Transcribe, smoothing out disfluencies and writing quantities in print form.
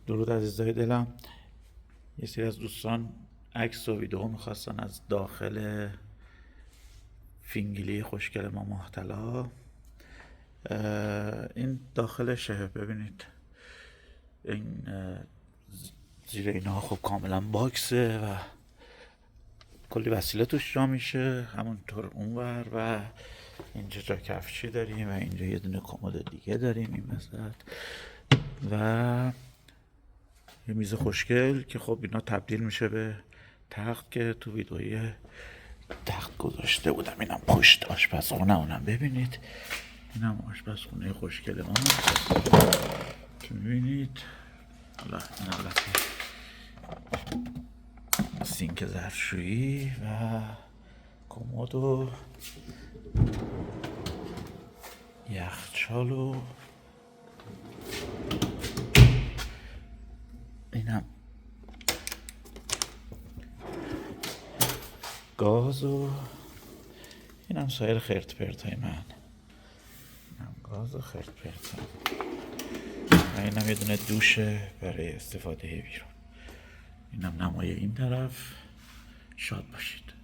درود عزیزای دلم. یه سری از دوستان عکس و ویدیو میخواستن از داخل فینگلی خوشگل ما محتلا. این داخلشه، ببینید این زیر اینا خب کاملا باکسه و کلی وسیله توش جا میشه، همونطور اونور و اینجا جا کفشی داریم و اینجا یه دونه کمد دیگه داریم این وسط و یه میز خوشگل که خب اینا تبدیل میشه به تخت که تو ویدئوی تخت گذاشته بودم. اینم پشت آشپزخونه، اونم ببینید. اینم آشپزخونه خوشگل ما که میبینید. حالا این البته سینک ظرفشویی و کمد و یخچال و اینم گاز و اینم سایر خرت پرت های من. اینم گاز و خرت پرت های. و اینم یه دونه دوشه برای استفاده بیرون. اینم نمای این طرف. شاد باشید.